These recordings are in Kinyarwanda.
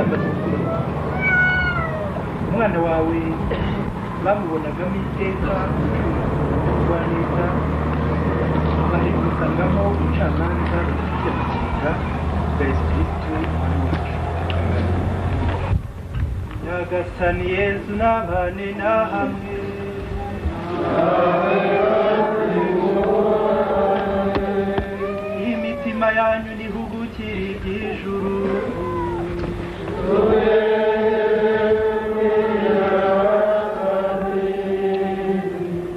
yiyambaza urukundo umwana wawe bamubonagamo iteka kurwaniriza bari gusangamo ubucamanza bufite amakenga bwa Yesu umwami wacu. Nyagasani Yezu n'abane na hamwe imitima yanyu nihugukire iby'ijuru.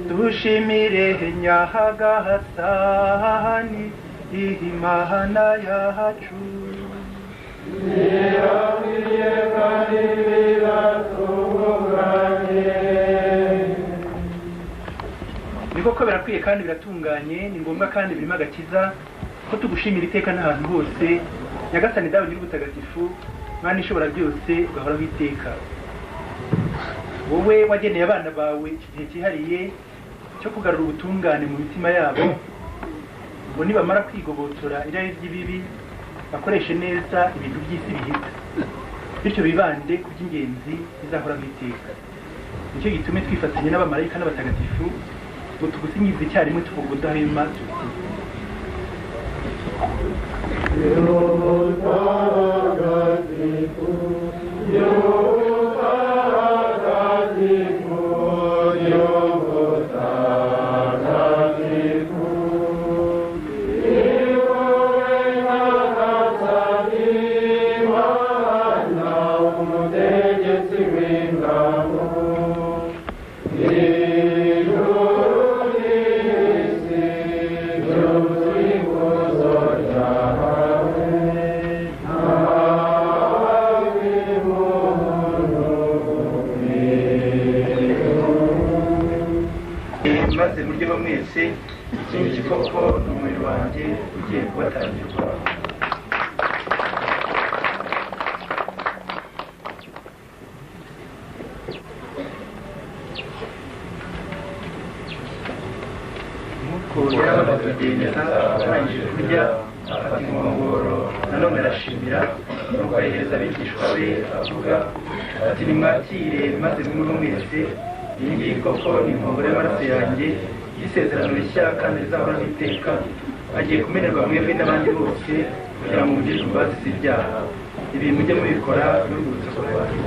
Dushimire Nyagasani Imana yacu. Ni koko birakwiye kandi biratunganye, ni ngombwa kandi birimo agakiza ko tugushimira iteka n'ahantu hose. Nyagasani dawe nyir'ubutagatifu, Mana ishobora byose, ugahoraho iteka. Wowe wageneye abana bawe iki gihe cyihariye cyo kugarura ubutungane mu mitima yabo, ngo nibamara kwigobotora irari ry'ibibi bakoreshe neza ibintu by'isi bihita, bityo bibande ku by'ingenzi bizahoraho iteka. Nicyo gitume twifatanya n'abamarayika n'abatagatifu ngo tugusingize icyarimwe tuvuga udahwema tuti: maze muryeho mwese, iki gikoko n'umubiri wanjye ugiye kubatangirwa. Nk'uko yarabatugeneza arangije kurya afata inkongoro nanone arashimira, nuko ayihereza abigishwa be avuga ati: nimwakire maze munywe mwese, iyi ngiyi koko ni inkongoro y'amaraso yanjye y'isezerano rishya kandi rizahoraho iteka, agiye kumenerwa mwebwe n'abandi bose kugira ngo mugire imbabazi z'ibyaha. Ibi mujye mubikora n'urwibutso rwanjye.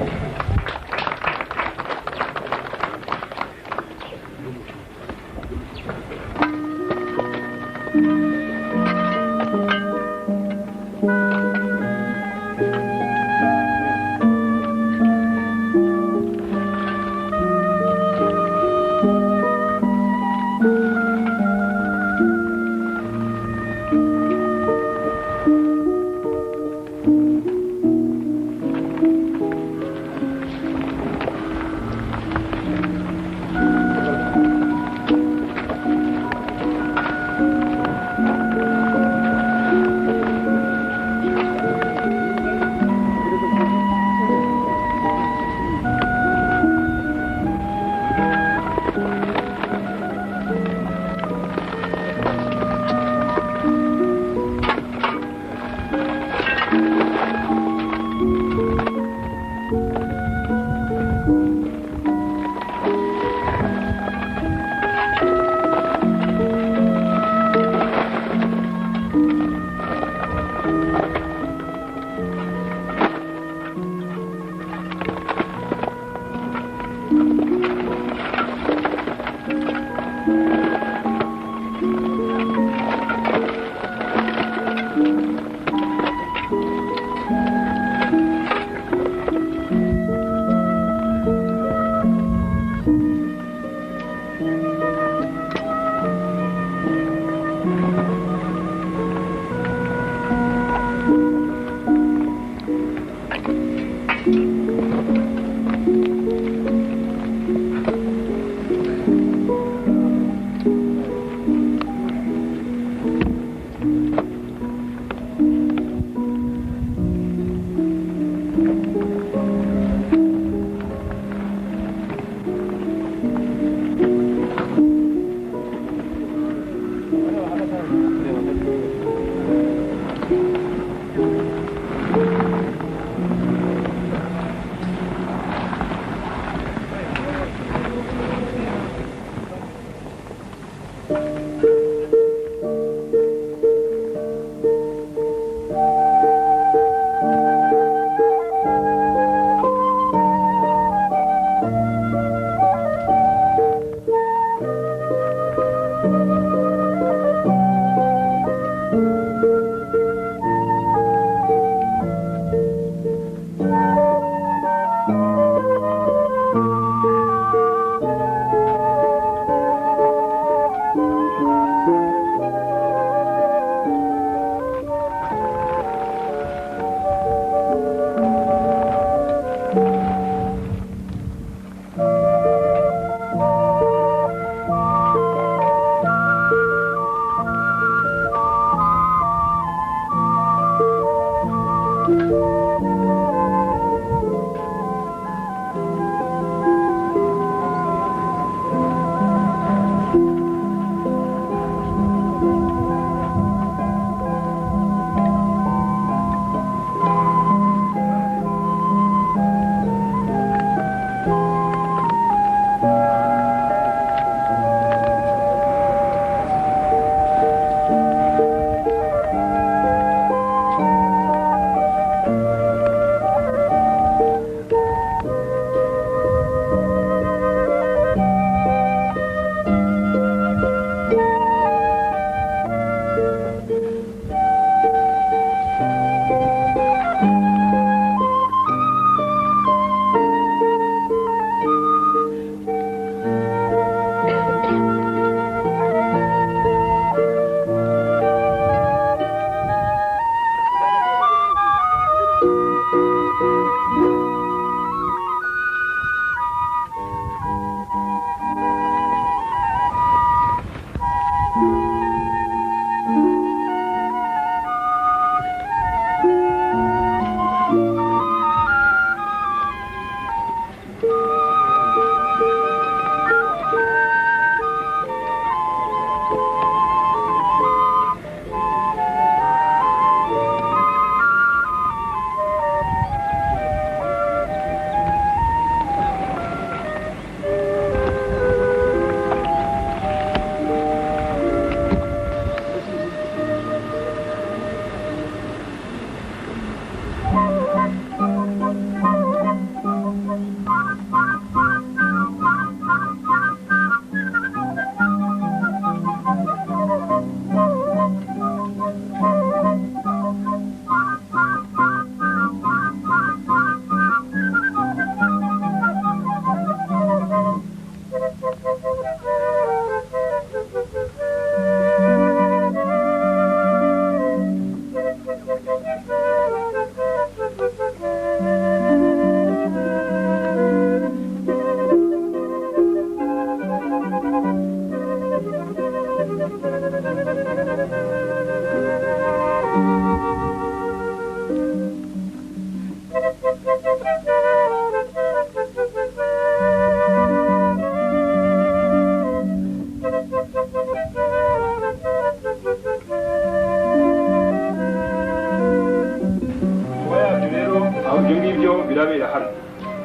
birabera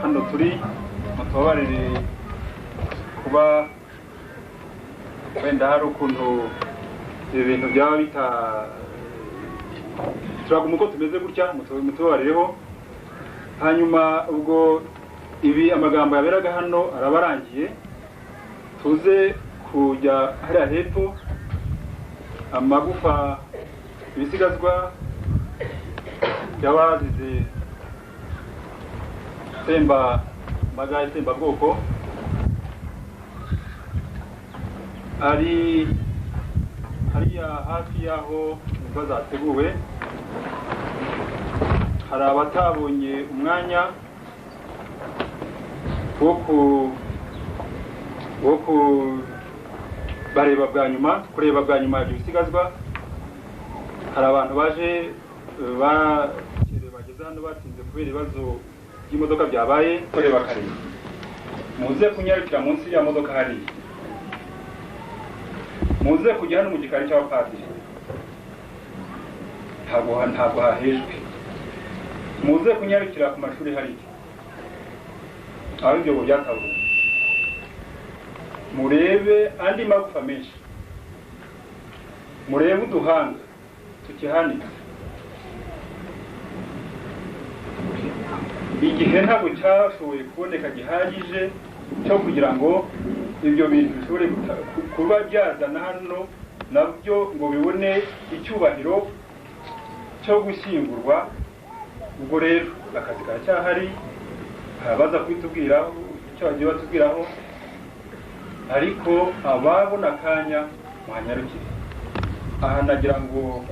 hano turi mutubabarire kuba wenda hari ukuntu ibintu byaba bita turaguma uko tumeze gutya mutubabarireho. Hanyuma ubwo ibi amagambo yaberaga hano arabarangiye, tuze kujya hariya hepfo amagufa ibisigazwa byabazize temba magaye temba bwoko ari hariya hafi yaho bazateguwe. Hari abatabonye umwanya wo bareba bwa nyuma kureba bwa nyuma ibyo bisigazwa. Hari abantu baje bageze hano batinze kubera ibibazo by'imodoka byabaye kureba kare, muze kunyarukira munsi ya modoka hari, muze kujya hano mu gikari cy'abapadiri, ntabwo hahejwe, muze kunyarukira ku mashuri hari aho ibyo byatabuwe, murebe andi magufa menshi, murebe uduhanga tukihanitse. Igihe ntabwo cyashoboye kuboneka gihagije cyo kugira ngo ibyo bintu bishobore kuba byazana hano nabyo ngo bibone icyubahiro cyo gushyingurwa. Ubwo rero akazi karacyahari, baza kubitubwiraho icyo bagiye batubwiraho, ariko ababona akanya muhanyarukire. Aha nagira ngo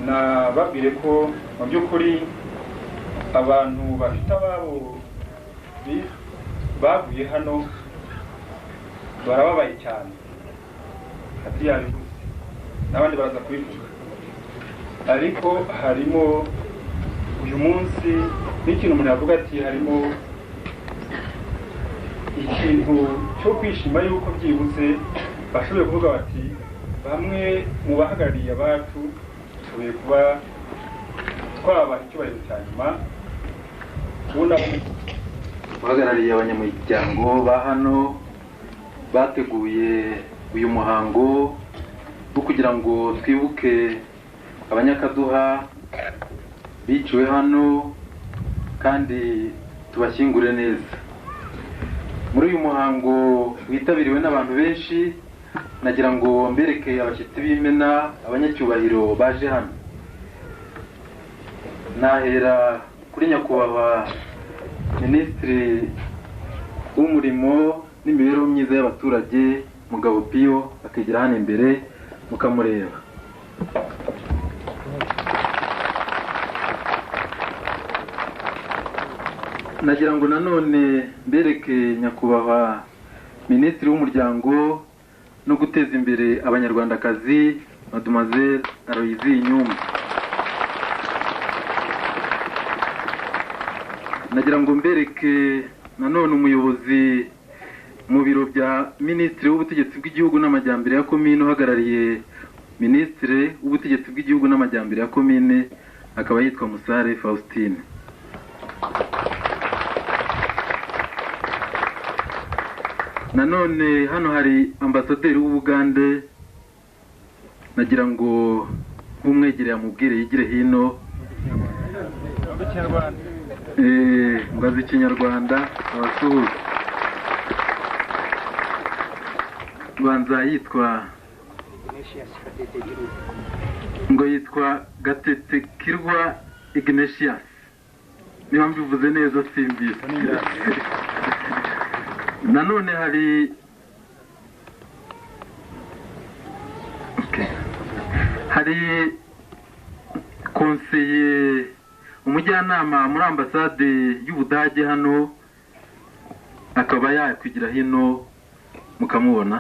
nababwire ko mu by'ukuri abantu bafite ababo baguye hano barababaye cyane, hati yabivuze n'abandi baraza kubivuga, ariko harimo n'ikintu umuntu yavuga ati harimo ikintu cyo kwishima yuko byibuze bashoboye kuvuga bati bamwe mu bahagarariye abacu tugiye kuba twabaha icyubahiro cya nyuma uhagarariye abanyamuryango ba hano bateguye uyu muhango wo kugira ngo twibuke abanyakaduha biciwe hano kandi tubashyingure neza. Muri uyu muhango witabiriwe n'abantu benshi, nagira ngo mbereke abashyitsi b'imena, abanyacyubahiro baje hano. Nahera kuri nyakubahwa Minisitiri w'umurimo n'imibereho myiza y'abaturage Mugabo Pio, akegera hano imbere mukamureba. Nagira ngo nanone mbereke nyakubahwa Minisitiri w'umuryango no guteza imbere abanyarwandakazi Mademoiselle Aloysie Nyumba. Nagira ngo mbereke nanone umuyobozi mu biro bya Minisitiri w'ubutegetsi bw'igihugu n'amajyambere ya komine, uhagarariye Minisitiri w'ubutegetsi bw'igihugu n'amajyambere ya komine, akaba yitwa Musare Faustine. Nanone hano hari ambasaderi w'Ubugande, nagira ngo nk'umwegereye amubwire yigire hino ngazi ikinyarwanda abasuhuza. Banza yitwa ngo yitwa Gatetekirwa Ignatius, niba mbivuze neza simbizi. Nanone hari konseye umujyanama muri ambasade y'Ubudage hano, akaba yakwigira hino mukamubona.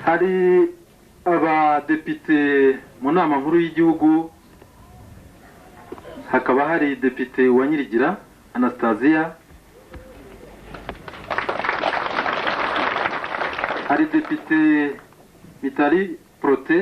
Hari abadepite mu nama nkuru y'igihugu, hakaba hari depite wa Nyirigira Anastasia, hari depite Mitali Prote,